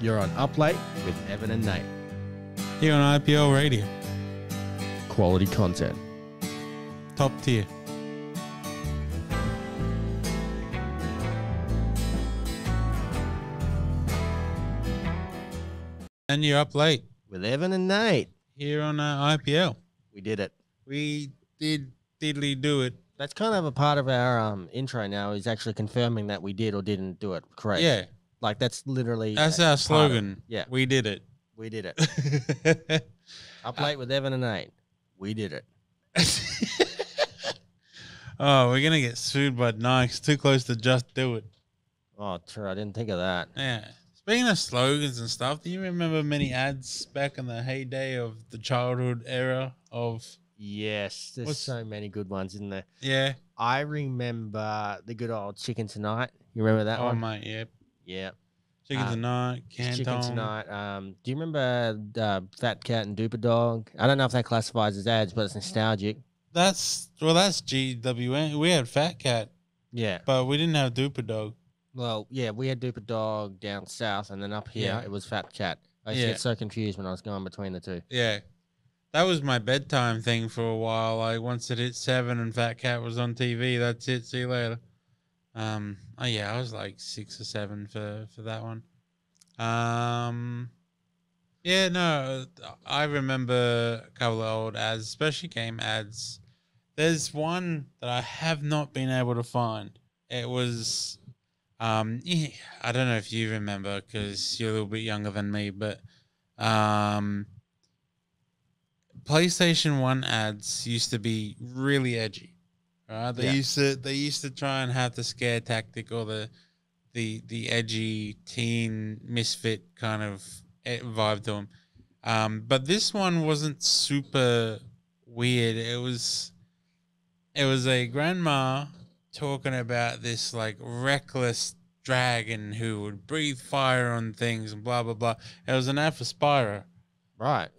You're on Up Late with Evan and Nate. Here on IPL Radio. Quality content. Top tier. And you're up late. With Evan and Nate. Here on IPL. We did it. We did diddly do it. That's kind of a part of our intro now, is actually confirming that we did or didn't do it. Correct. Yeah. Like, that's literally... That's our slogan. Yeah. We did it. We did it. Up Late with Evan and Nate. We did it. Oh, we're going to get sued by Nike. Too close to just do it. Oh, true. I didn't think of that. Yeah. Speaking of slogans and stuff, do you remember many ads back in the heyday of the childhood era of... Yes. There's so many good ones in there. Yeah. I remember the good old Chicken Tonight. You remember that one? Oh, mate, yep. Yeah. Chicken Tonight, Canton. Chicken Tonight. Do you remember Fat Cat and Duper Dog? I don't know if that classifies as ads, but it's nostalgic. That's GWN. We had Fat Cat. Yeah. But we didn't have Duper Dog. Well, yeah, we had Duper Dog down south, and then up here it was Fat Cat. I used to get so confused when I was going between the two. Yeah. That was my bedtime thing for a while. Like, once it hit 7 and Fat Cat was on TV, that's it. See you later. Oh yeah, I was like 6 or 7 for that one. Yeah, no, I remember a couple of old ads, especially game ads. There's one that I have not been able to find. It was, I don't know if you remember because you're a little bit younger than me, but PlayStation 1 ads used to be really edgy. Right? They used to try and have the scare tactic or the edgy teen misfit kind of vibe to them. But this one wasn't super weird. It was a grandma talking about this like reckless dragon who would breathe fire on things and blah blah blah. It was an ad for Spyro. Right.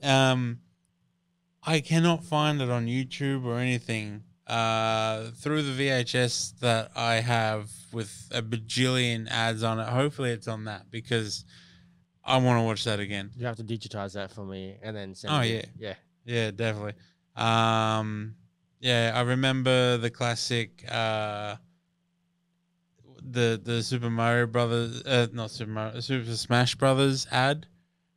I cannot find it on YouTube or anything. Through the VHS that I have with a bajillion ads on it. Hopefully it's on that because I want to watch that again. You have to digitize that for me and then send it. Yeah. Yeah, definitely. Yeah, I remember the classic the Super Mario Brothers not Super Mario, Super Smash Brothers ad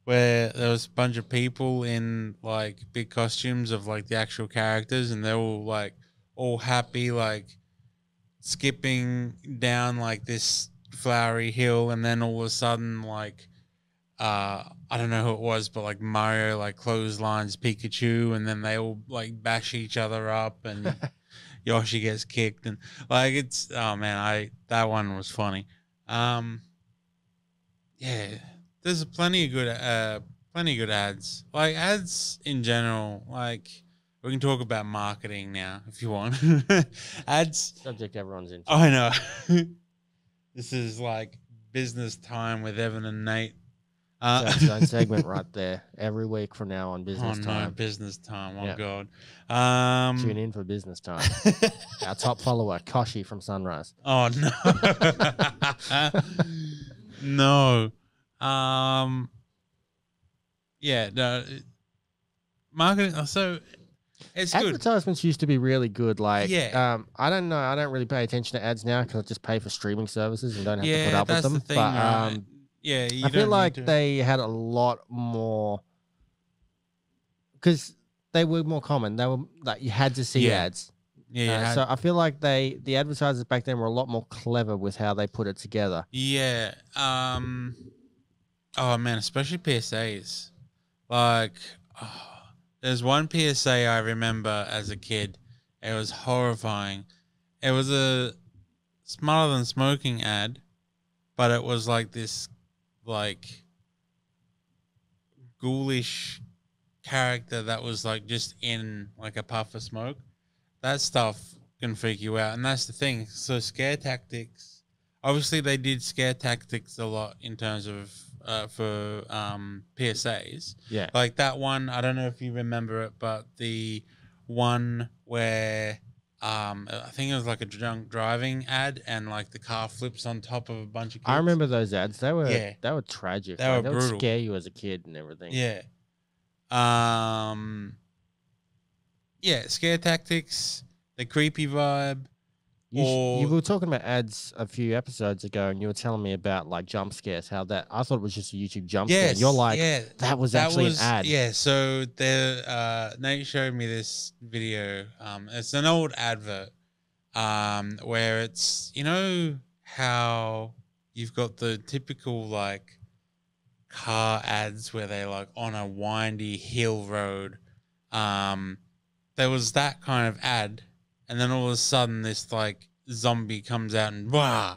where there was a bunch of people in like big costumes of like the actual characters and they're all like all happy, like skipping down like this flowery hill, and then all of a sudden, like I don't know who it was, but like Mario like clotheslines Pikachu, and then they all like bash each other up, and Yoshi gets kicked, and like it's that one was funny. Yeah, there's plenty of good ads, like ads in general, like. We can talk about marketing now if you want. Ads. Subject everyone's into. I know. This is like business time with Evan and Nate. That's its own segment right there. Every week from now on business time. No, business time. Oh, God. Tune in for business time. Our top follower, Koshi from Sunrise. Oh, no. No. Yeah, no. Marketing. So... It's good. Advertisements used to be really good. Like, I don't know. I don't really pay attention to ads now because I just pay for streaming services and don't have to put up with them. The thing, right? I feel like they had a lot more because they were more common. They were like you had to see ads. Yeah. So I feel like the advertisers back then were a lot more clever with how they put it together. Yeah. Oh man, especially PSAs. Like. Oh. There's one PSA I remember as a kid. It was horrifying. It was a Smarter Than Smoking ad, but it was like this, like, ghoulish character that was like just in like a puff of smoke. That stuff can freak you out, and that's the thing. So scare tactics. Obviously, they did scare tactics a lot in terms of. For PSAs. Yeah. Like that one, I don't know if you remember it, but the one where I think it was like a drunk driving ad, and like the car flips on top of a bunch of kids. I remember those ads. They were tragic. They were they brutal. would scare you as a kid and everything. Yeah. Yeah, scare tactics, the creepy vibe. You were talking about ads a few episodes ago, and you were telling me about like jump scares. How that I thought it was just a YouTube jump scare. And you're like, that was actually an ad. Yeah. So Nate showed me this video. It's an old advert. Where it's, you know how you've got the typical like car ads where they're like on a windy hill road. There was that kind of ad, and then all of a sudden this like zombie comes out and wah.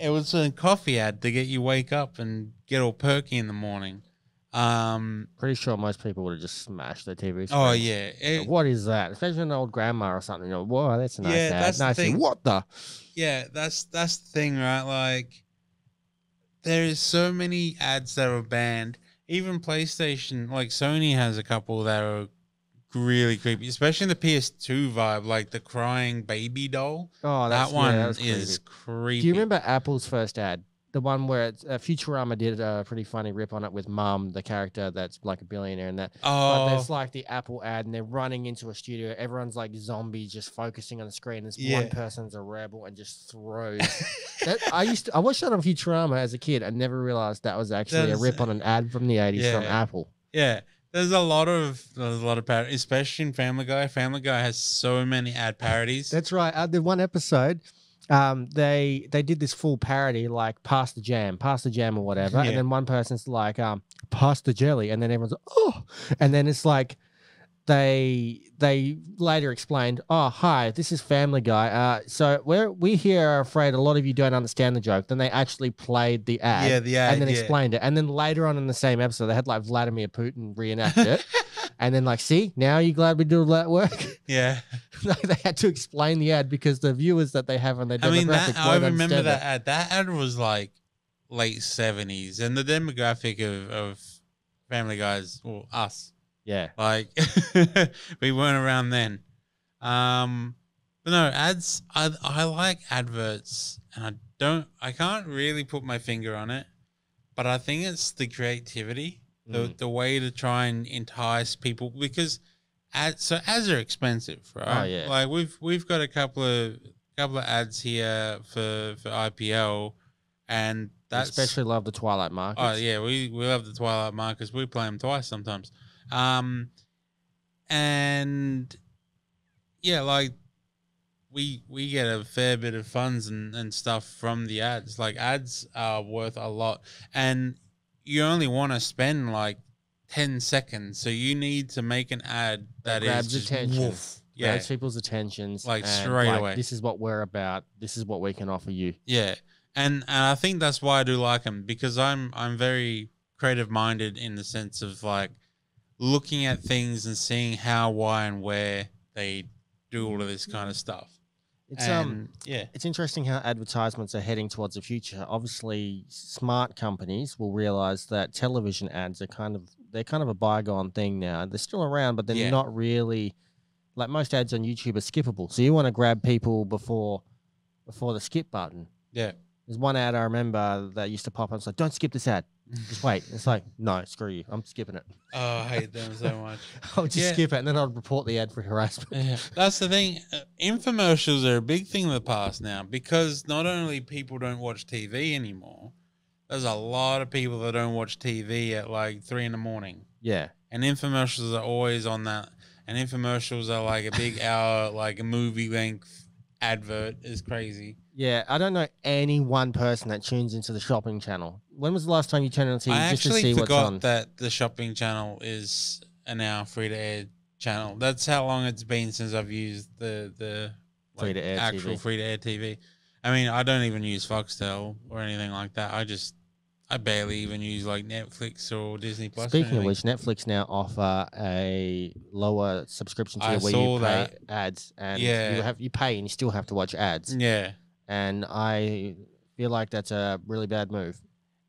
It was a coffee ad to get you wake up and get all perky in the morning. Pretty sure most people would have just smashed their TV screens. Oh yeah, what is that? Especially an old grandma or something. You know, whoa, that's a nice ad. That's the thing. What the? Yeah, that's the thing, right? Like, there is so many ads that are banned. Even PlayStation, like Sony has a couple that are really creepy, especially in the PS2 vibe, like the crying baby doll. Oh, that one is creepy. Do you remember Apple's first ad? The one where Futurama did a pretty funny rip on it with Mum, the character that's like a billionaire, and that. Oh, but there's like the Apple ad, and they're running into a studio. Everyone's like zombies, just focusing on the screen. This one person's a rebel and just throws. I watched that on Futurama as a kid. I never realized that was actually a rip on an ad from the 80s from Apple. Yeah. There's a lot of parodies, especially in Family Guy. Family Guy has so many ad parodies. That's right. The one episode, they did this full parody, like pass the jam or whatever, and then one person's like, pass the jelly, and then everyone's like, oh, and then it's like they later explained, oh, hi, this is Family Guy. So we here are afraid a lot of you don't understand the joke. Then they actually played the ad, and then explained it. And then later on in the same episode, they had like Vladimir Putin reenact it. And then like, see, now are you glad we did all that work? Yeah. They had to explain the ad because the viewers that they have on their demographic I remember that ad. That ad was like late 70s, and the demographic of Family Guys, well, us. Yeah. Like, we weren't around then. But no, ads, I like adverts, and I can't really put my finger on it, but I think it's the creativity, the way to try and entice people, because ads are expensive, right? Oh, yeah. Like we've got a couple of ads here for IPL, and that's especially love the Twilight Markets. Oh yeah, we love the Twilight Markets. We play them twice sometimes. And yeah, like we get a fair bit of funds and stuff from the ads. Like, ads are worth a lot, and you only want to spend like 10 seconds, so you need to make an ad that grabs is just attention. Woof. Yeah, grabs people's attentions, like straight away. This is what we're about. This is what we can offer you. Yeah, and I think that's why I do like them, because I'm very creative minded in the sense of like looking at things and seeing how, why, and where they do all of this kind of stuff. It's interesting how advertisements are heading towards the future. Obviously, smart companies will realize that television ads are kind of a bygone thing now. They're still around, but they're not really, like most ads on YouTube are skippable. So you want to grab people before the skip button. Yeah. There's one ad I remember that used to pop up. It's like, don't skip this ad. Just wait. It's like, no, screw you. I'm skipping it. Oh, I hate them so much. I'll just skip it, and then I'll report the ad for harassment. Yeah. That's the thing. Infomercials are a big thing in the past now, because not only people don't watch TV anymore, there's a lot of people that don't watch TV at like 3 a.m. Yeah. And infomercials are always on that. And infomercials are like a big hour, like a movie length advert. Is crazy. Yeah, I don't know any one person that tunes into the shopping channel. When was the last time you turned on TV just to see what's on? I actually forgot that the shopping channel is an hour free-to-air channel. That's how long it's been since I've used the free-to-air actual free-to-air TV. I mean, I don't even use Foxtel or anything like that. I barely even use like Netflix or Disney Plus. Speaking of which, Netflix now offer a lower subscription tier where you pay ads, and you pay and you still have to watch ads. Yeah. And I feel like that's a really bad move.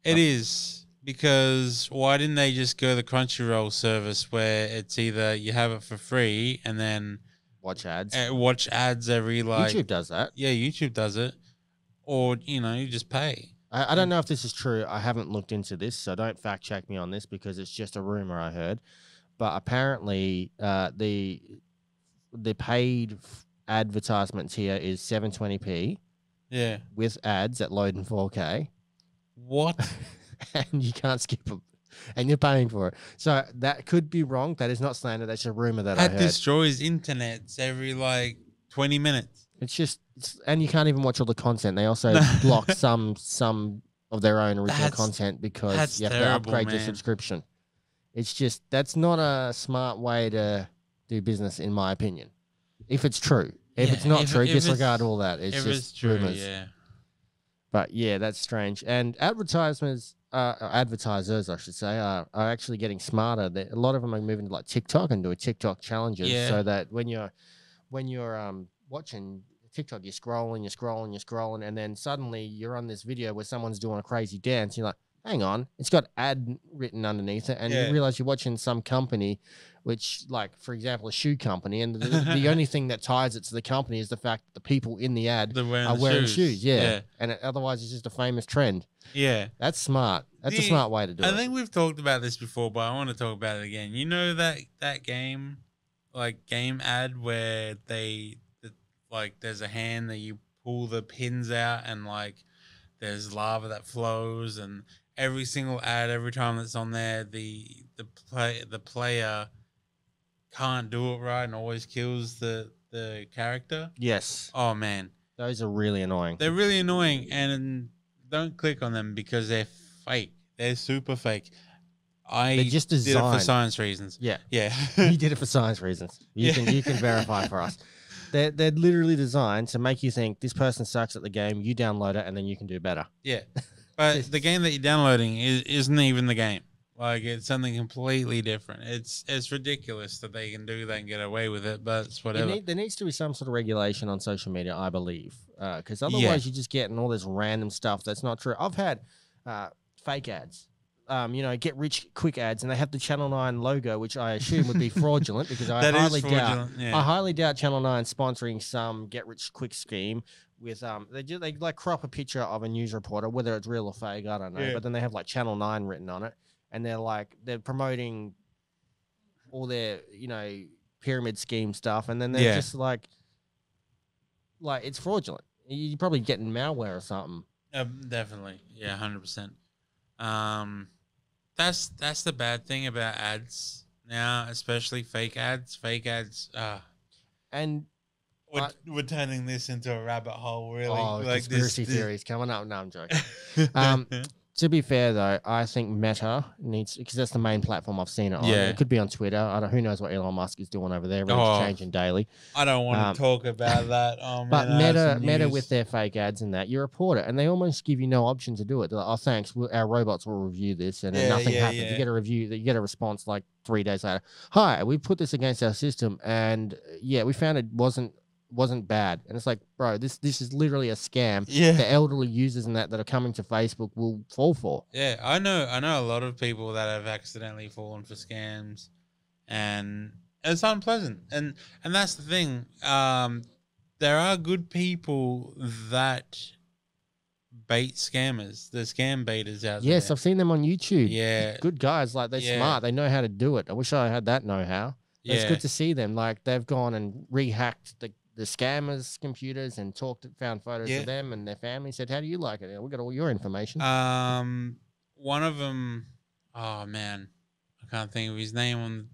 It is, because why didn't they just go the Crunchyroll service, where it's either you have it for free, and then watch ads. Watch ads every like. YouTube does that. Yeah, YouTube does it, or you just pay. I don't know if this is true. I haven't looked into this, so don't fact check me on this because it's just a rumor I heard. But apparently, the paid advertisements here is 720p. Yeah, with ads that load in 4K. What? And you can't skip them, and you're paying for it. So that could be wrong. That is not slander. That's a rumor that I heard. Ad destroys internets every like 20 minutes. It's just, and you can't even watch all the content. They also block some of their own original content because you have to upgrade your subscription. It's just, that's not a smart way to do business, in my opinion. If it's true. If it's not true, disregard all that. It's just true, rumors. Yeah. But yeah, that's strange. And advertisers, I should say, are actually getting smarter. A lot of them are moving to like TikTok and doing TikTok challenges, so that when you're watching TikTok, you're scrolling, and then suddenly you're on this video where someone's doing a crazy dance. You're like, hang on, it's got ad written underneath it, and you realize you're watching some company, which, like, for example, a shoe company, and the only thing that ties it to the company is the fact that the people in the ad are wearing shoes. Yeah. And otherwise it's just a famous trend. Yeah. That's smart. That's a smart way to do it. I think we've talked about this before, but I want to talk about it again. You know that game, like game ad where there's a hand that you pull the pins out and like there's lava that flows, and every single ad, every time that's on there, the player can't do it right and always kills the character. Yes. Oh man, those are really annoying. They're really annoying, and don't click on them because they're fake. They're super fake. They're just designed. Did it for science reasons. Yeah. You did it for science reasons. You can verify for us. They're literally designed to make you think this person sucks at the game. You download it, and then you can do better. Yeah, but the game that you're downloading isn't even the game. Like, it's something completely different. It's ridiculous that they can do that and get away with it, but it's whatever. There needs to be some sort of regulation on social media, I believe, because otherwise you're just getting all this random stuff that's not true. I've had fake ads. Get rich quick ads, and they have the Channel 9 logo, which I assume would be fraudulent because I highly doubt Channel 9 sponsoring some get rich quick scheme with they like crop a picture of a news reporter, whether it's real or fake, I don't know, but then they have like Channel 9 written on it, and they're promoting all their pyramid scheme stuff, and then they're just like it's fraudulent. You're probably getting malware or something. Definitely, 100%. That's the bad thing about ads now, especially fake ads. Fake ads, and we're turning this into a rabbit hole, really. Like conspiracy theories coming up. No, I'm joking. To be fair, though, I think Meta needs, because that's the main platform I've seen it on. It could be on Twitter. Who knows what Elon Musk is doing over there? It's changing daily. I don't want to talk about that. But Meta with their fake ads and that, you report it, and they almost give you no option to do it. They're like, oh, thanks, our robots will review this, and then nothing happens. You get a review, you get a response like 3 days later. Hi, we put this against our system, and we found it wasn't bad. And it's like, bro, this is literally a scam. The elderly users and that are coming to Facebook will fall for. I know a lot of people that have accidentally fallen for scams, and it's unpleasant. And that's the thing. There are good people that bait scammers, the scam baiters out there. Yes, I've seen them on YouTube. Good guys, like they're smart. They know how to do it. I wish I had that know-how. It's good to see them. Like, they've gone and rehacked the scammers' computers and found photos of them and their family. Said, "How do you like it? We got all your information." One of them, oh man, I can't think of his name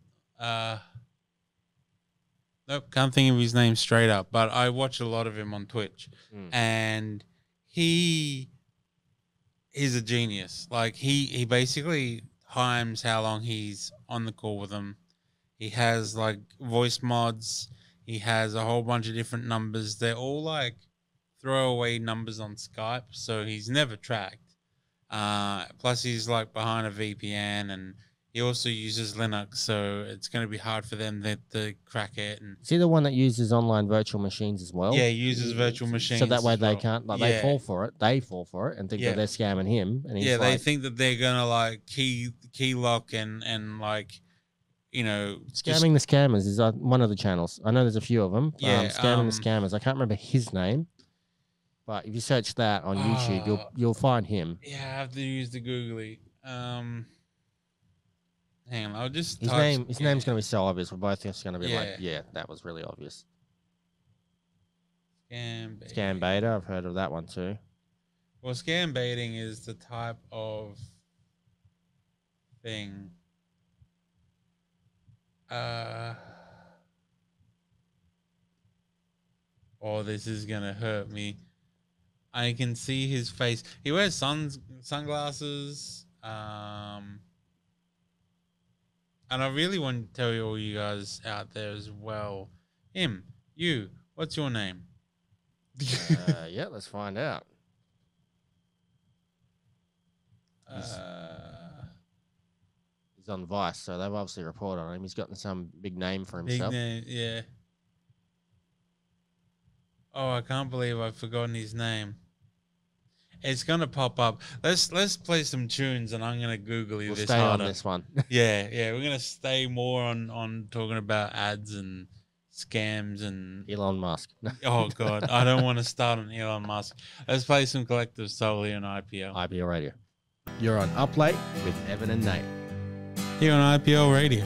nope, can't think of his name straight up. But I watch a lot of him on Twitch, and he's a genius. Like, he basically times how long he's on the call with them. He has like voice mods. He has a whole bunch of different numbers. They're all like throwaway numbers on Skype, so he's never tracked. Plus, he's like behind a VPN, and he also uses Linux, so it's going to be hard for them to crack it. And is he the one that uses online virtual machines as well? Yeah, he uses virtual machines. So that way they can't, they fall for it. They fall for it and think that they're scamming him. And he's they think that they're going to like key lock and like, Scamming the Scammers is one of the channels. I know there's a few of them. Yeah, Scamming the Scammers. I can't remember his name, but if you search that on YouTube, you'll find him. Yeah, I have to use the googly. Hang on, I'll just his name's gonna be so obvious. We're both just gonna be like, yeah, that was really obvious. Scam beta. I've heard of that one too. Well, scam baiting is the type of thing. Oh, this is gonna hurt me. I can see his face. He wears sunglasses. And I really want to tell you all you guys out there as well. What's your name? Yeah, let's find out. He's on Vice, so they've obviously reported on him. He's got some big name for himself. Big name, yeah. Oh, I can't believe I've forgotten his name. It's gonna pop up. Let's play some tunes, and I'm gonna Google you. We'll stay harder on this one. yeah, we're gonna stay more on talking about ads and scams and Elon Musk. Oh God, I don't want to start on Elon Musk. Let's play some Collective Soul here on IPL. IPL Radio. You're on Up Late with Evan and Nate. Here on IPL Radio.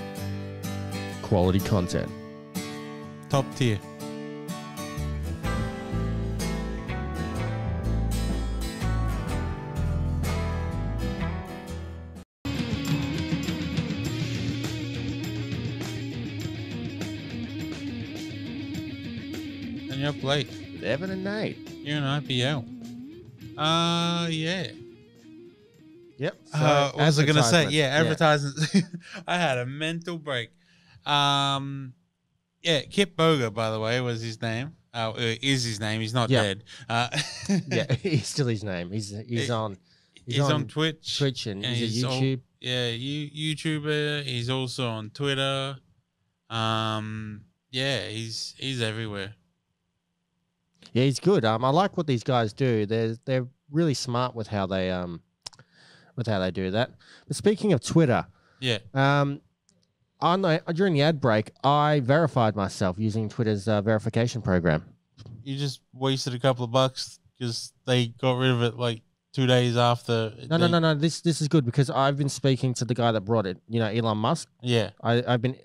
Quality content. Top tier. And you're up late. With Evan and Nate. You're on IPL. Yeah. Yep. So what was I gonna say? Yeah, advertisements. Yeah. I had a mental break. Yeah, Kip Boga, by the way, was his name. Is his name? He's not dead. Yeah, he's still his name. He's on Twitch. And he's a YouTube. YouTuber. He's also on Twitter. Yeah, he's everywhere. Yeah, he's good. I like what these guys do. They're really smart with how they do that. But speaking of Twitter, during the ad break, I verified myself using Twitter's verification program. You just wasted a couple of bucks because they got rid of it like 2 days after. No. This is good because I've been speaking to the guy that brought it. You know, Elon Musk. Yeah. I've been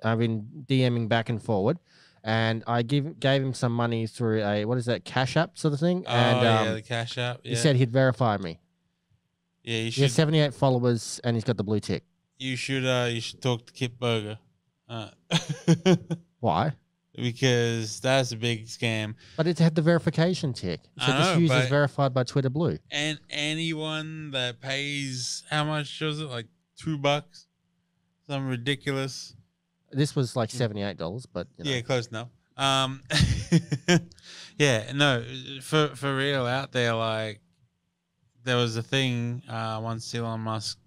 DMing back and forward, and I gave him some money through a Cash App sort of thing. And the Cash App. Yeah. He said he'd verify me. Yeah, you should. He has 78 followers, and he's got the blue tick. You should talk to Kip Boga. Why? Because that's a big scam. But it had the verification tick. So just use as verified by Twitter Blue. And anyone that pays, how much was it? Like $2? Some ridiculous. This was like $78, but yeah, close enough. Yeah, no, for real out there, like there was a thing once Elon Musk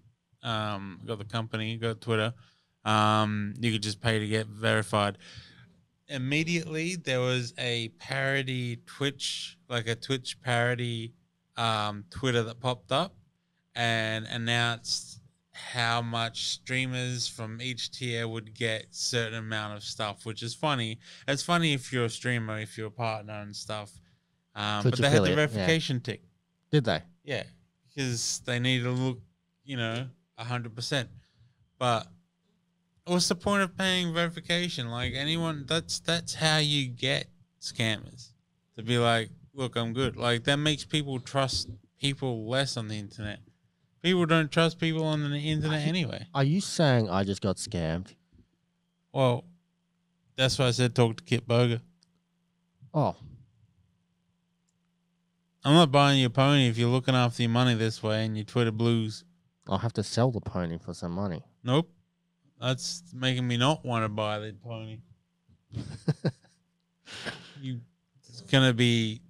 got the company, got Twitter. You could just pay to get verified. Immediately, there was a parody Twitch, like a Twitch parody Twitter that popped up and announced how much streamers from each tier would get certain amount of stuff, which is funny. It's funny if you're a streamer, if you're a partner and stuff. But they had the verification tick. Did they? Yeah, because they need to look, 100%. But what's the point of paying verification? Like anyone, that's how you get scammers to be like, look, I'm good. Like that makes people trust people less on the internet. People don't trust people on the internet anyway. Are you saying I just got scammed? Well, that's why I said talk to Kip Boga. Oh. I'm not buying your pony if you're looking after your money this way and your Twitter blues. I'll have to sell the pony for some money. Nope. That's making me not want to buy the pony. It's going to be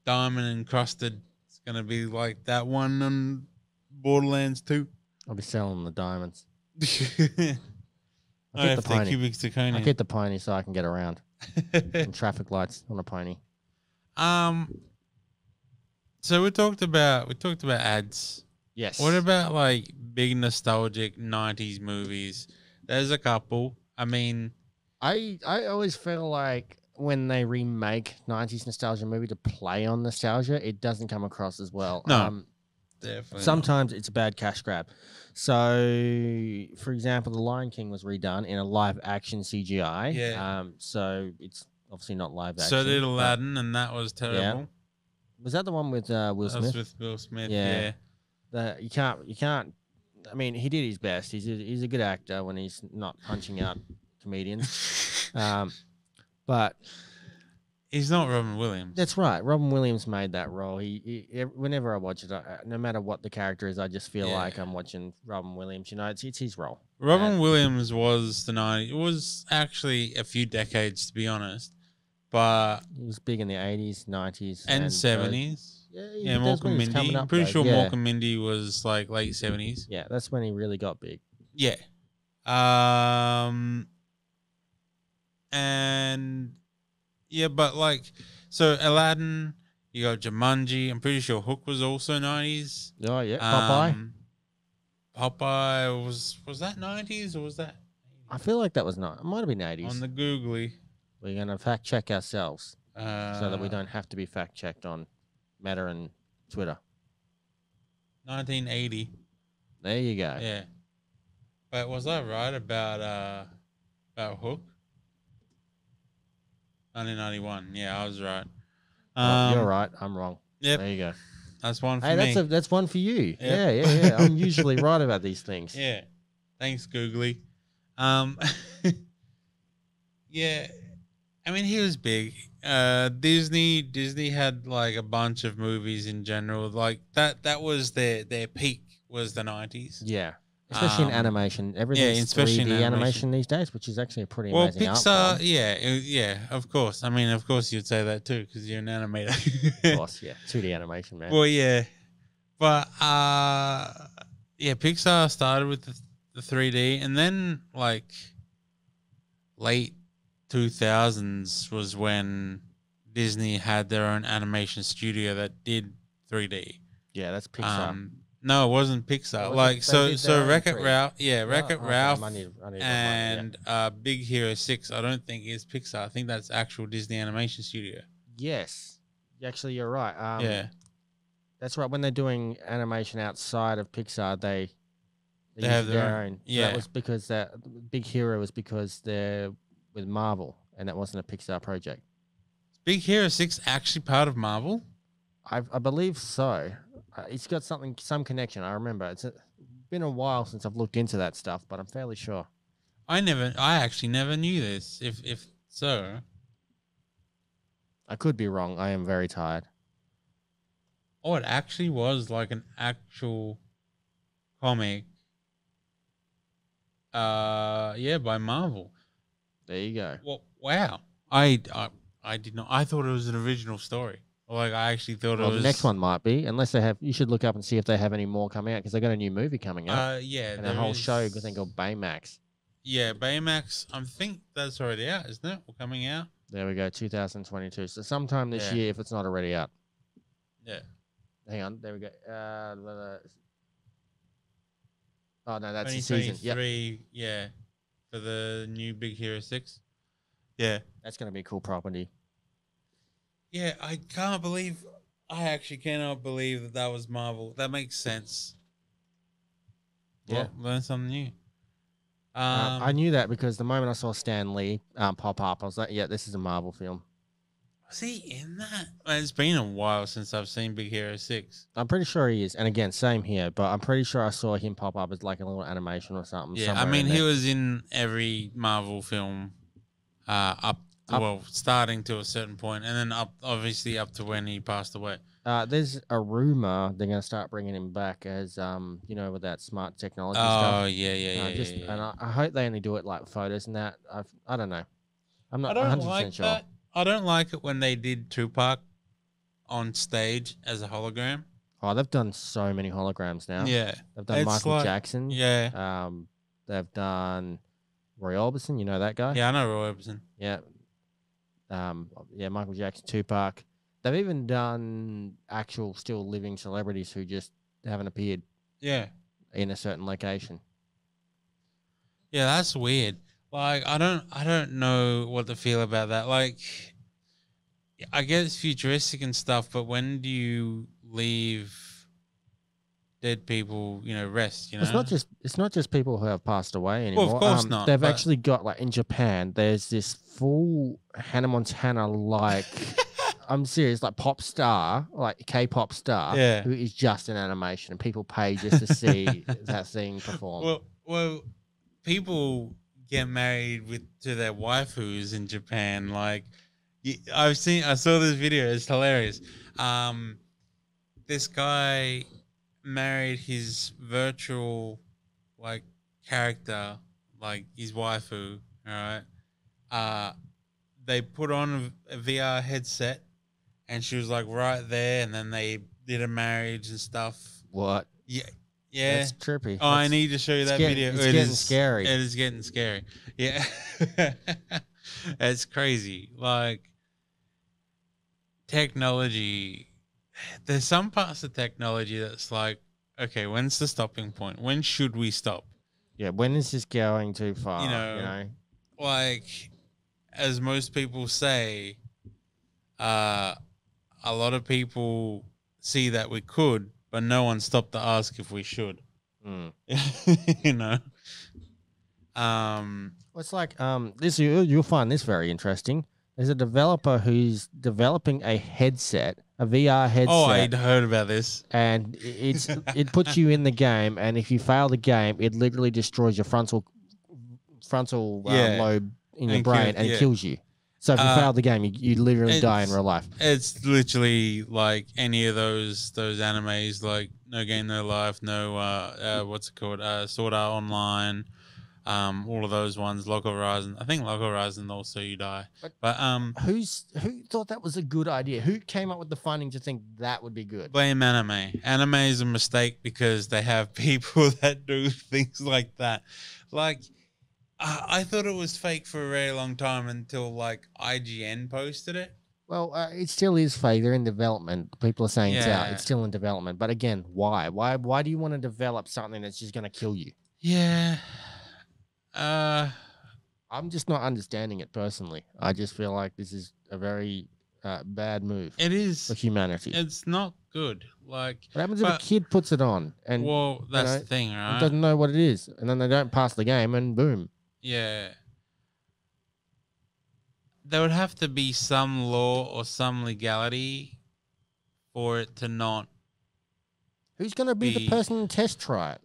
diamond encrusted. It's going to be like that one on Borderlands 2. I'll be selling the diamonds. I have the cubic zirconia. I get the pony so I can get around. And traffic lights on a pony. So we talked about ads. Yes. What about like big nostalgic 90s movies? There's a couple. I mean, I always feel like when they remake 90s nostalgia movie to play on nostalgia, it doesn't come across as well. no, definitely Sometimes it's a bad cash grab. So, for example, The Lion King was redone in a live action CGI. Yeah. So it's obviously not live action. So did Aladdin, and that was terrible. Was that the one with Will That Smith? was with Will Smith. Yeah. You can't. I mean, he did his best. He's a good actor when he's not punching out comedians. But he's not Robin Williams. that's right. Robin Williams made that role. Whenever I watch it, no matter what the character is, I just feel like I'm watching Robin Williams. You know, it's his role. Robin Williams was the 90s. It was actually a few decades, to be honest. But he was big in the 80s, 90s, and 70s. Yeah, Mork and Mindy. I'm pretty sure Mork and Mindy was like late 70s. Yeah, that's when he really got big. Yeah. And yeah, but like, so Aladdin, you got Jumanji. I'm pretty sure Hook was also 90s. Oh yeah, Popeye. Popeye was that 90s or was that? I feel like that was not. It might have been 80s. On the Googly. We're gonna fact check ourselves so that we don't have to be fact checked on Meta and Twitter. 1980. There you go. Yeah. But was I right about Hook? 1991. Yeah, I was right. You're right. I'm wrong. Yep. There you go. That's one for me. That's one for you. Yep. Yeah. I'm usually right about these things. Yeah. Thanks, Googly. Yeah. I mean, he was big. Disney had like a bunch of movies in general. Like that was their peak was the 90s. Yeah. Especially in animation. Everything's 3D animation these days, which is actually a pretty amazing Pixar, yeah, of course. I mean, of course you'd say that too, because you're an animator. Of course, yeah. 2D animation, man. Well, yeah. But, Pixar started with the 3D, and then, like, late 2000s was when Disney had their own animation studio that did 3D. Yeah, that's Pixar. No, it wasn't Pixar. So Wreck-It Ralph, Wreck-It Ralph, and Big Hero 6. I don't think is Pixar. I think that's actual Disney animation studio. Yes, actually, you're right. Yeah, that's right. When they're doing animation outside of Pixar, they have their own. Yeah, that was because that Big Hero was because they're with Marvel, and that wasn't a Pixar project. Big Hero 6 actually part of Marvel? I believe so. It's got some connection. I remember. It's been a while since I've looked into that stuff, but I'm fairly sure. I actually never knew this. If so, I could be wrong. I am very tired. Oh, it actually was like an actual comic. By Marvel. There you go. Well, wow. I did not. I thought it was an original story. Like, I actually thought it was... the next one might be, unless they have... You should look up and see if they have any more coming out, because they got a new movie coming out. Yeah. And a whole show, I think, called Baymax. Yeah, Baymax. I think that's already out, isn't it? Or coming out? There we go, 2022. So sometime this year, if it's not already out. Yeah. Hang on, there we go. Oh, no, that's the season. 2023, yeah. For the new Big Hero 6. Yeah. That's going to be a cool property. Yeah, I actually cannot believe that was Marvel. That makes sense. Yeah. Well, learn something new. I knew that because the moment I saw Stan Lee pop up, I was like, yeah, this is a Marvel film. Was he in that? It's been a while since I've seen Big Hero 6. I'm pretty sure he is. And again, same here, but I'm pretty sure I saw him pop up as like a little animation or something. Yeah, I mean, he was in every Marvel film starting to a certain point, and then obviously up to when he passed away. There's a rumor they're going to start bringing him back as, with that smart technology stuff. Oh, yeah. And I hope they only do it like photos and that. I don't know. I'm not 100% sure. That. I don't like it when they did Tupac on stage as a hologram. Oh, they've done so many holograms now. Yeah. They've done Michael Jackson. Yeah. They've done Roy Orbison. You know that guy? Yeah, I know Roy Orbison. Yeah. Michael Jackson, Tupac. They've even done actual still living celebrities who just haven't appeared. Yeah. In a certain location. Yeah, that's weird. Like I don't know what to feel about that. Like I get it's futuristic and stuff, but when do you leave dead people, rest, It's not just people who have passed away Well, of anymore. course not. They've But actually got like in Japan. There's this full Hannah Montana like. I'm serious, like pop star, like K-pop star, yeah. who is just an animation, and people pay just to see that thing perform. Well, people get married to their waifus in Japan. Like, I saw this video. It's hilarious. This guy married his virtual like character, like his waifu. All right. They put on a VR headset, and she was like right there, and then they did a marriage and stuff. What? Yeah. Yeah. That's trippy. Oh, I need to show you that video. It's getting scary. It is getting scary. Yeah. It's crazy. Like technology, there's some parts of technology that's like, okay, when's the stopping point? When should we stop? Yeah, when is this going too far? Like as most people say, a lot of people see that we could, but no one stopped to ask if we should. It's like this. You'll find this very interesting. There's a developer who's developing a headset, a VR headset. Oh, I'd heard about this. And it puts you in the game, and if you fail the game, it literally destroys your frontal lobe in your brain and kills you. So if you fail the game, you literally die in real life. It's literally like any of those animes, like No Game No Life, no what's it called, Sword Art Online, all of those ones, Log Horizon. I think Log Horizon also you die. But who thought that was a good idea? Who came up with the funding to think that would be good? Blame anime. Anime is a mistake because they have people that do things like that. Like I thought it was fake for a very long time until like IGN posted it. Well, it still is fake. They're in development. People are saying it's out. It's still in development. But again, why? Why do you want to develop something that's just going to kill you? Yeah. I'm just not understanding it personally. I just feel like this is a very bad move. It is for humanity. It's not good. Like, what happens if a kid puts it on and that's the thing, right? Doesn't know what it is, and then they don't pass the game, and boom. Yeah. There would have to be some law or some legality for it to not. Who's going to be the person to test try it?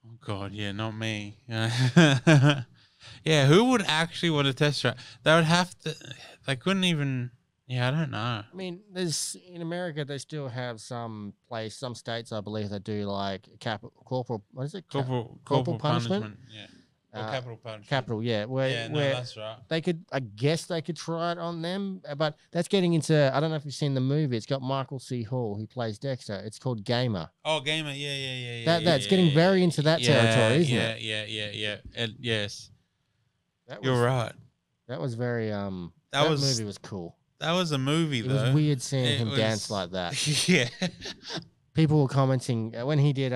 Oh, God, yeah, not me. Yeah, who would actually want to test try it? They would have to. They couldn't even. Yeah, I don't know. I mean, in America, they still have some states, I believe, that do like corporal. What is it? Corporal punishment. Yeah. Or capital punishment. Capital, yeah. Where that's right. They could, I guess, they could try it on them, but that's getting into. I don't know if you've seen the movie. It's got Michael C. Hall who plays Dexter. It's called Gamer. Oh, Gamer, yeah. That's getting very into that territory, isn't it? Yeah. Yes. You're right. That was very that movie was cool. That was a movie, though. It was weird seeing him dance like that. Yeah. People were commenting when he did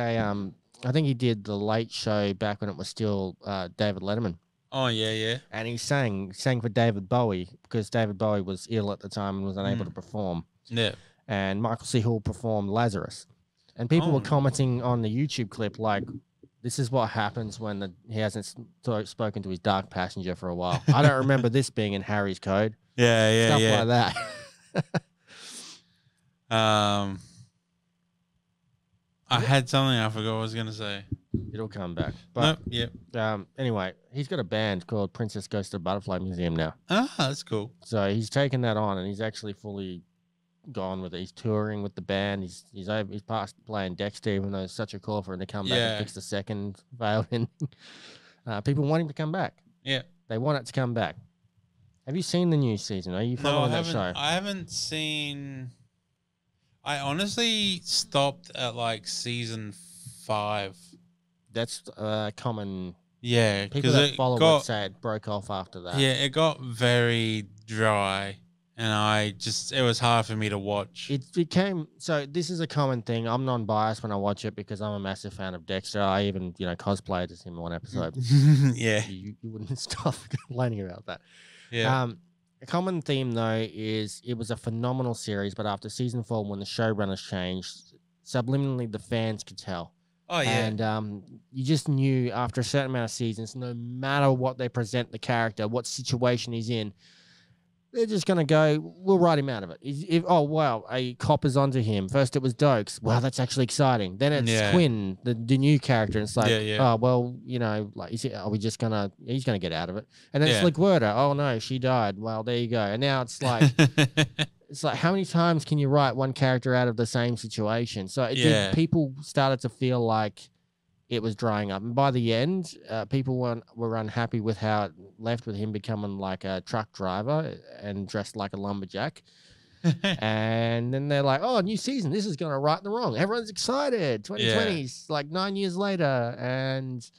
I think he did the Late Show back when it was still David Letterman. Oh, yeah. And he sang for David Bowie because David Bowie was ill at the time and was unable to perform. Yeah. And Michael C. Hall performed Lazarus. And people were commenting on the YouTube clip like, this is what happens when he hasn't spoken to his dark passenger for a while. I don't remember this being in Harry's Code. Yeah. Stuff like that. I had something I forgot what I was going to say. It'll come back. But anyway, he's got a band called Princess Goes to the Butterfly Museum now. Ah, that's cool. So he's taken that on and he's actually fully gone with it. He's touring with the band. He's past playing Dexter, even though it's such a call for him to come back and fix the second failed ending. People want him to come back. Yeah. They want it to come back. Have you seen the new season? Are you following that show? I haven't seen... I honestly stopped at like season 5. That's common. Yeah, people that follow it say it broke off after that. Yeah, it got very dry, and it was hard for me to watch. It became so. This is a common thing. I'm non-biased when I watch it because I'm a massive fan of Dexter. I even cosplayed as him in one episode. Yeah, you wouldn't stop complaining about that. yeah. A common theme though is it was a phenomenal series, but after season 4, when the showrunners changed, subliminally the fans could tell. Oh yeah, and you just knew after a certain amount of seasons, no matter what they present the character, what situation he's in, they're just going to go, we'll write him out of it. Oh, wow, a cop is onto him. First it was Dokes. Wow, that's actually exciting. Then it's Quinn, the new character. And it's like, oh, well, like, are we just going to, he's going to get out of it. And then it's like Werder. Oh, no, she died. Well, there you go. And now it's like, it's like, how many times can you write one character out of the same situation? So people started to feel like it was drying up. And by the end, people were unhappy with how it left, with him becoming like a truck driver and dressed like a lumberjack. And then they're like, oh, new season. This is going to right the wrong. Everyone's excited. 2020's like 9 years later. And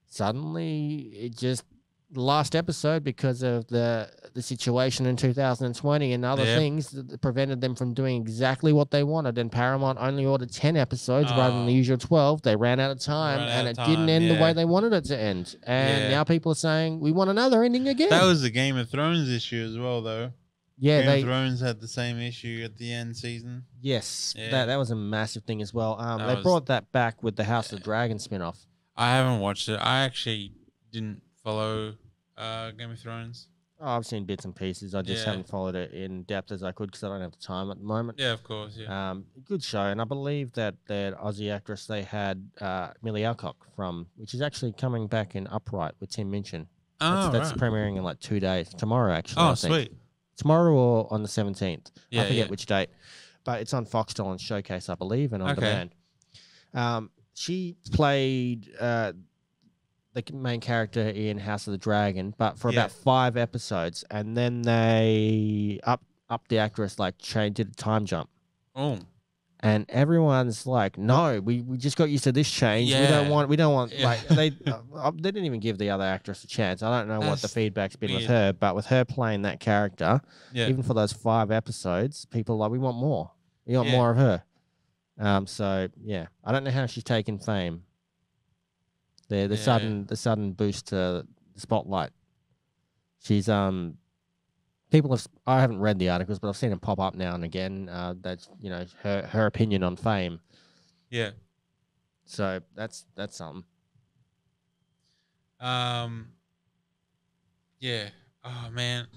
suddenly it just, the last episode, because of the situation in 2020 and other things that prevented them from doing exactly what they wanted, and Paramount only ordered 10 episodes rather than the usual 12. They ran out of time, and it didn't end the way they wanted it to end. And now people are saying, we want another ending again. That was the Game of Thrones issue as well, though. Yeah, Game of Thrones had the same issue at the end season. Yes, that was a massive thing as well. They brought that back with the House of Dragon spin-off. I haven't watched it. I actually didn't follow Game of Thrones. Oh, I've seen bits and pieces. I just haven't followed it in depth as I could because I don't have the time at the moment. Yeah, of course. Yeah. Good show, and I believe that Aussie actress they had Millie Alcock from, which is actually coming back in Upright with Tim Minchin. That's premiering in like 2 days. Tomorrow, actually. Oh, I think. Sweet. Tomorrow or on the 17th. Yeah, I forget which date, but it's on Foxtel and Showcase, I believe, and on demand. She played the main character in House of the Dragon, but for about 5 episodes, and then they up the actress, like did a time jump. Oh. And everyone's like, no, we just got used to this change. Yeah. We don't want like they didn't even give the other actress a chance. I don't know what the feedback's been with her, but with her playing that character, even for those 5 episodes, people are like, we want more. We want more of her. So yeah, I don't know how she's taken fame. The sudden boost to the spotlight. She's people have, I haven't read the articles, but I've seen them pop up now and again. That's her opinion on fame. Yeah. So that's something. Yeah. Oh man.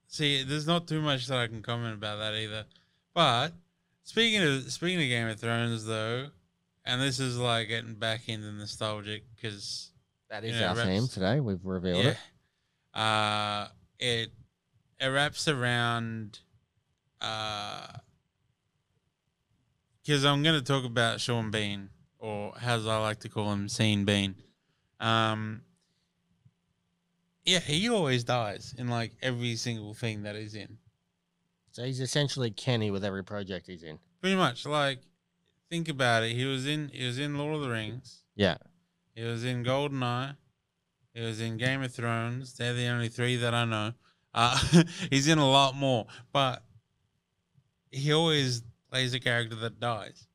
See, there's not too much that I can comment about that either. But speaking of Game of Thrones though, and this is like getting back into nostalgic because that is our theme today. We've revealed it. It wraps around because I'm going to talk about Sean Bean, or as I like to call him, Scene Bean. Yeah, he always dies in like every single thing that he's in. So he's essentially Kenny with every project he's in. Pretty much. Like, think about it. He was in Lord of the Rings. Yeah. He was in GoldenEye. He was in Game of Thrones. They're the only 3 that I know. He's in a lot more, but he always plays a character that dies,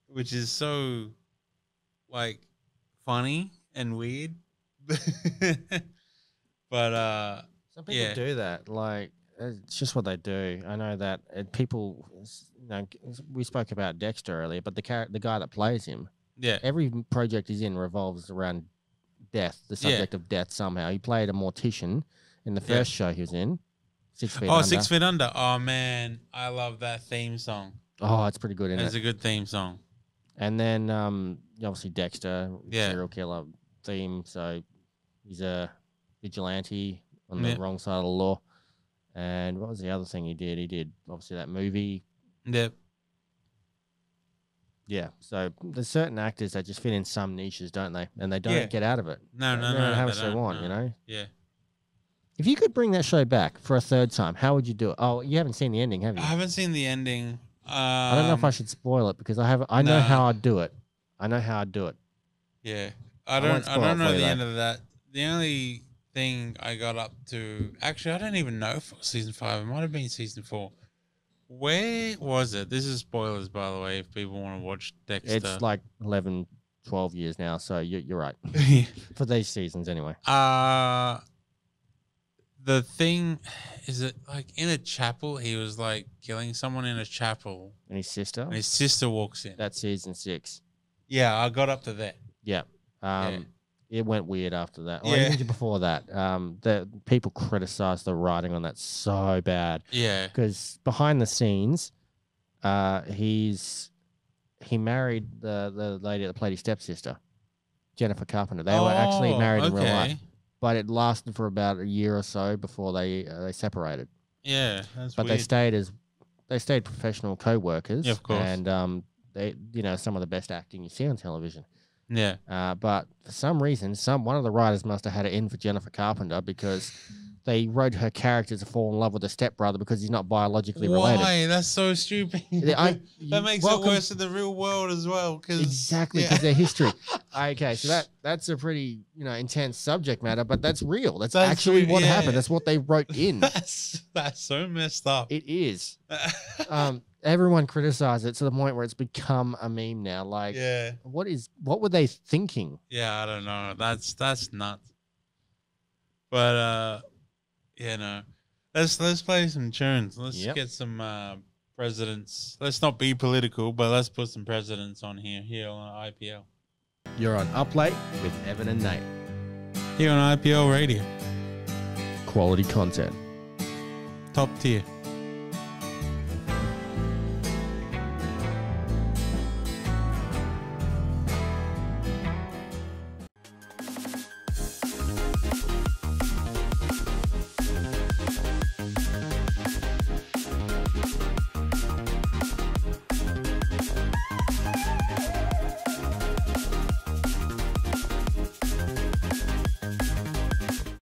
which is so like funny and weird. But some people do that. Like, it's just what they do. I know that people, we spoke about Dexter earlier, but the guy that plays him, every project he's in revolves around death, the subject of death somehow. He played a mortician in the first show he was in, 6 Feet Under. 6 Feet Under. Oh man, I love that theme song. Oh, it's pretty good, isn't it? It's a good theme song. And then obviously Dexter, serial killer theme. So he's a vigilante on the wrong side of the law. And what was the other thing he did? He did obviously that movie. Yep. Yeah. So there's certain actors that just fit in some niches, don't they? And they don't get out of it. No, how much they want, Yeah. If you could bring that show back for a 3rd time, how would you do it? Oh, you haven't seen the ending, have you? I haven't seen the ending. I don't know if I should spoil it because I know how I'd do it. I know how I'd do it. Yeah. I don't know the end of that. The only thing I got up to. Actually, I don't even know if it was season 5. It might have been season 4. Where was it? This is spoilers, by the way, if people want to watch Dexter. It's like 11, 12 years now, so you're right. For these seasons, anyway. The thing, is it like in a chapel? He was like killing someone in a chapel. And his sister? And his sister walks in. That's season 6. Yeah, I got up to that. Yeah. It went weird after that. Yeah. Even before that. The people criticized the writing on that so bad. Yeah. Because behind the scenes, he married the lady that played his stepsister, Jennifer Carpenter. They were actually married in real life. But it lasted for about a year or so before they separated. Yeah, that's but weird. they stayed professional co-workers. Yeah, of course. And they some of the best acting you see on television. Yeah. But for some reason, one of the writers must have had it in for Jennifer Carpenter because they wrote her character to fall in love with her stepbrother because he's not biologically related. Why? That's so stupid. That makes it worse in the real world as well. Exactly, because their history. Okay, so that's a pretty intense subject matter, but that's real. That's actually what happened. That's what they wrote in. That's so messed up. It is. Everyone criticized it to the point where it's become a meme now. Like, what were they thinking? Yeah, I don't know. That's nuts. But no. Let's play some tunes. Let's get some presidents. Let's not be political, but let's put some presidents on here on IPL. You're on Up Late with Evan and Nate. Here on IPL Radio. Quality content. Top tier.